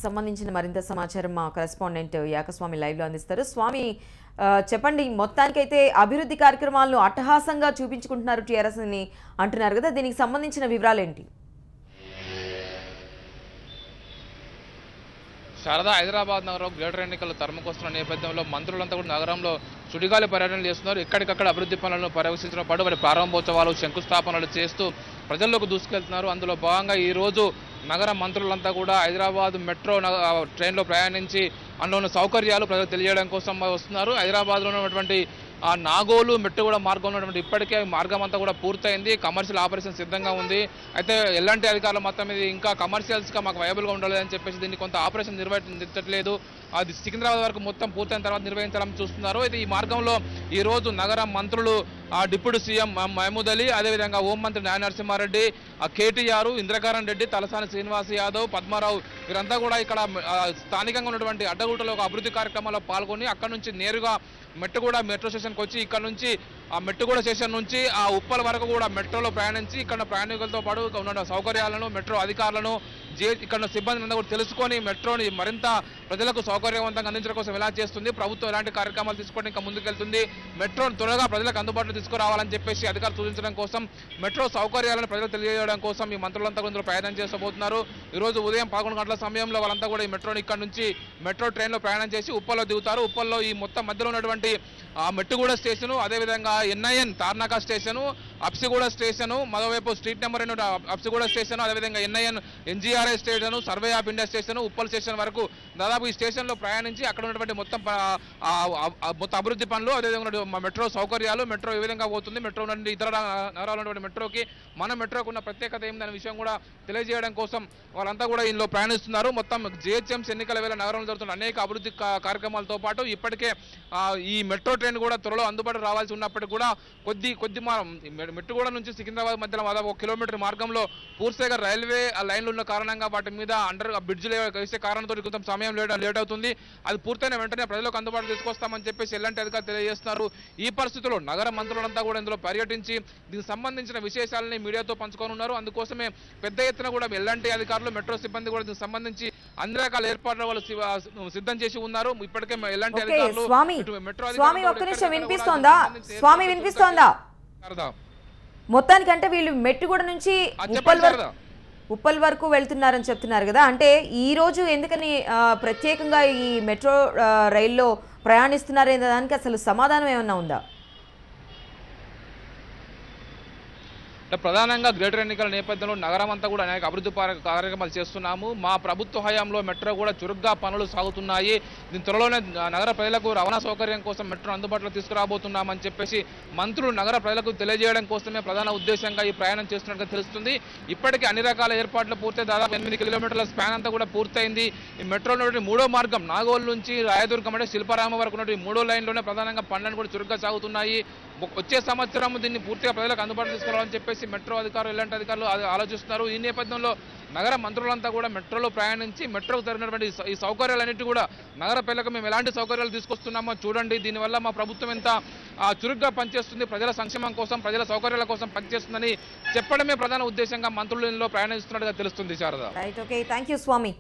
సంబంధించిన మరింత సమాచారం మా కరెస్పాండెంట్ యాకస్వామి లైవ్ లో అందిస్తారు. స్వామి చెప్పండి, మొత్తానికైతే అభివృద్ధి కార్యక్రమాలను అట్టహాసంగా చూపించుకుంటున్నారు టీఆర్ఎస్ అని అంటున్నారు కదా, దీనికి సంబంధించిన వివరాలు ఏంటి? శారదా, హైదరాబాద్ నగరం గ్రేటర్ ఎన్నికలు తరుముకొస్తున్న నేపథ్యంలో మంత్రులంతా కూడా నగరంలో సుడిగాలి పర్యటన చేస్తున్నారు. ఎక్కడికక్కడ అభివృద్ధి పనులను పర్యవేక్షించడం పాటు వారి ప్రారంభోత్సవాలు శంకుస్థాపనలు చేస్తూ ప్రజల్లోకి దూసుకెళ్తున్నారు. అందులో భాగంగా ఈరోజు నగర మంత్రులంతా కూడా హైదరాబాద్ మెట్రో ట్రైన్లో ప్రయాణించి అందులో ఉన్న సౌకర్యాలు ప్రజలకు తెలియజేయడం కోసం వస్తున్నారు. హైదరాబాద్లో ఉన్నటువంటి నాగోలు మెట్టుగూడ మార్గంలో ఉన్నటువంటి ఇప్పటికే మార్గం అంతా కూడా పూర్తయింది. కమర్షియల్ ఆపరేషన్ సిద్ధంగా ఉంది. అయితే ఎలాంటి అధికారులు మొత్తం ఇది ఇంకా కమర్షియల్స్గా మాకు వైబుల్గా ఉండాలి అని చెప్పేసి దీన్ని కొంత ఆపరేషన్ నిర్వహించట్లేదు. అది సికింద్రాబాద్ వరకు మొత్తం పూర్తయిన తర్వాత నిర్వహించాలని చూస్తున్నారు. అయితే ఈ మార్గంలో ఈరోజు నగర మంత్రులు డిప్యూటీ సీఎం మహమూద్ అలీ, అదేవిధంగా హోంమంత్రి నాయన నరసింహారెడ్డి, కేటీఆర్, ఇంద్రకరణ్ రెడ్డి, తలసాని శ్రీనివాస్ యాదవ్, పద్మారావు వీరంతా కూడా ఇక్కడ స్థానికంగా ఉన్నటువంటి అడ్డగుట్టలో ఒక అభివృద్ధి కార్యక్రమాల్లో పాల్గొని అక్కడ నుంచి నేరుగా మెట్టుగూడ మెట్రో స్టేషన్కి వచ్చి ఇక్కడ నుంచి ఆ మెట్టుగూడ స్టేషన్ నుంచి ఆ ఉప్పల వరకు కూడా మెట్రోలో ప్రయాణించి ఇక్కడ ప్రయాణికులతో పాటు ఉన్న సౌకర్యాలను మెట్రో అధికారులను ఇక్కడ సిబ్బంది కూడా తెలుసుకొని మెట్రోని మరింత ప్రజలకు సౌకర్యవంతంగా అందించడం కోసం ఎలా చేస్తుంది, ప్రభుత్వం ఎలాంటి కార్యక్రమాలు తీసుకొని ఇంకా ముందుకెళ్తుంది, మెట్రోను త్వరగా ప్రజలకు అందుబాటులో తీసుకురావాలని చెప్పేసి అధికారులు సూచించడం కోసం, మెట్రో సౌకర్యాలను ప్రజలకు తెలియజేయడం కోసం ఈ మంత్రులంతా కూడా ప్రయాణం చేస్తబోతున్నారు. ఈరోజు ఉదయం 11 గంటల సమయంలో వాళ్ళంతా కూడా ఈ మెట్రోని ఇక్కడ నుంచి మెట్రో ట్రైన్లో ప్రయాణం చేసి ఉప్పల్లో దిగుతారు. ఉప్పల్లో ఈ మొత్తం మధ్యలో ఉన్నటువంటి మెట్టుగూడ స్టేషను, అదేవిధంగా NIN Tarnaka station, Habsiguda station, మరోవైపు స్ట్రీట్ నెంబర్ అప్సిగూడ స్టేషను, అదేవిధంగా NIN NGRI station, survey of India station, Uppal station వరకు దాదాపు ఈ స్టేషన్లో ప్రయాణించి అక్కడ ఉన్నటువంటి మొత్తం అభివృద్ధి పనులు, అదేవిధంగా మెట్రో సౌకర్యాలు, మెట్రో ఏ విధంగా పోతుంది, మెట్రో నుండి ఇతర నగరాలు ఉన్నటువంటి మెట్రోకి మన మెట్రోకి ఉన్న ప్రత్యేకత ఏందనే విషయం కూడా తెలియజేయడం కోసం వాళ్ళంతా కూడా ఇందులో ప్రయాణిస్తున్నారు. మొత్తం జిహెచ్ఎంసీ ఎన్నికల వేళ నగరంలో జరుగుతున్న అనేక అభివృద్ధి కార్యక్రమాలతో పాటు ఇప్పటికే ఈ మెట్రో ట్రైన్ కూడా త్వరలో అందుబాటు రావాల్సి ఉన్నప్పటికీ కూడా కొద్ది మెట్టుగూడ నుంచి సికింద్రాబాద్ మధ్యలో దాదాపు 1 కిలోమీటర్ మార్గంలో పూర్తిగా రైల్వే లైన్లు ఉన్న కారణంగా వాటి మీద బ్రిడ్జ్లు వేసే కారణంతో కొంచెం సమయం లేట్ అవుతుంది. అది పూర్తయిన వెంటనే ప్రజలకు అందుబాటులో తీసుకొస్తామని చెప్పేసి ఎలాంటి అధికారులు తెలియజేస్తున్నారు. ఈ పరిస్థితుల్లో నగర మంత్రులంతా కూడా ఇందులో పర్యటించి దీనికి సంబంధించిన విశేషాలని మీడియాతో పంచుకోనున్నారు. అందుకోసమే పెద్ద ఎత్తున కూడా ఎలాంటి అధికారులు మెట్రో సిబ్బంది కూడా దీనికి సంబంధించి అన్ని రకాల ఏర్పాట్లు వాళ్ళు సిద్ధం చేసి ఉన్నారు. ఇప్పటికే ఎలాంటి అధికారులు వినిపిస్తోందా? మొత్తానికంటే వీళ్ళు మెట్టుగూడ నుంచి ఉప్పల్ వరకు వెళ్తున్నారని చెప్తున్నారు కదా, అంటే ఈ రోజు ఎందుకని ప్రత్యేకంగా ఈ మెట్రో రైల్లో ప్రయాణిస్తున్నారనే దానికి అసలు సమాధానం ఏమన్నా ఉందా? ప్రధానంగా గ్రేటర్ ఎన్నికల నేపథ్యంలో నగరం అంతా కూడా అనేక అభివృద్ధి కార్యక్రమాలు చేస్తున్నాము. మా ప్రభుత్వ హయాంలో మెట్రో కూడా చురుగ్గా పనులు సాగుతున్నాయి. దీని త్వరలోనే నగర ప్రజలకు రవాణా సౌకర్యం కోసం మెట్రో అందుబాటులో తీసుకురాబోతున్నామని చెప్పేసి మంత్రులు నగర ప్రజలకు తెలియజేయడం కోసమే ప్రధాన ఉద్దేశంగా ఈ ప్రయాణం చేస్తున్నట్టుగా తెలుస్తుంది. ఇప్పటికీ అన్ని రకాల ఏర్పాట్లు పూర్తయి దాదాపు 8 కిలోమీటర్ల స్పాన్ అంతా కూడా పూర్తయింది. ఈ మెట్రోలో మూడో మార్గం నాగోల్ నుంచి రాయదుర్గం అంటే శిల్పారామ వరకు ఉన్నటువంటి 3వ లైన్లోనే ప్రధానంగా పనులను కూడా చురుగ్గా సాగుతున్నాయి. వచ్చే సంవత్సరం దీన్ని పూర్తిగా ప్రజలకు అందుబాటులో తీసుకురావాలని చెప్పేసి మెట్రో అధికారులు ఎలాంటి అధికారులు ఆలోచిస్తున్నారు. ఈ నేపథ్యంలో నగర మంత్రులంతా కూడా మెట్రోలో ప్రయాణించి మెట్రోకు జరిగినటువంటి ఈ సౌకర్యాలన్నిటి కూడా నగర ప్రజలకు మేము ఎలాంటి సౌకర్యాలు తీసుకొస్తున్నామో చూడండి, దీనివల్ల మా ప్రభుత్వం ఎంత చురుగ్గా పనిచేస్తుంది, ప్రజల సంక్షేమం కోసం ప్రజల సౌకర్యాల కోసం పనిచేస్తుందని చెప్పడమే ప్రధాన ఉద్దేశంగా మంత్రులు ప్రయాణిస్తున్నట్టుగా తెలుస్తుంది. Sharada, right, okay, thank you Swamy.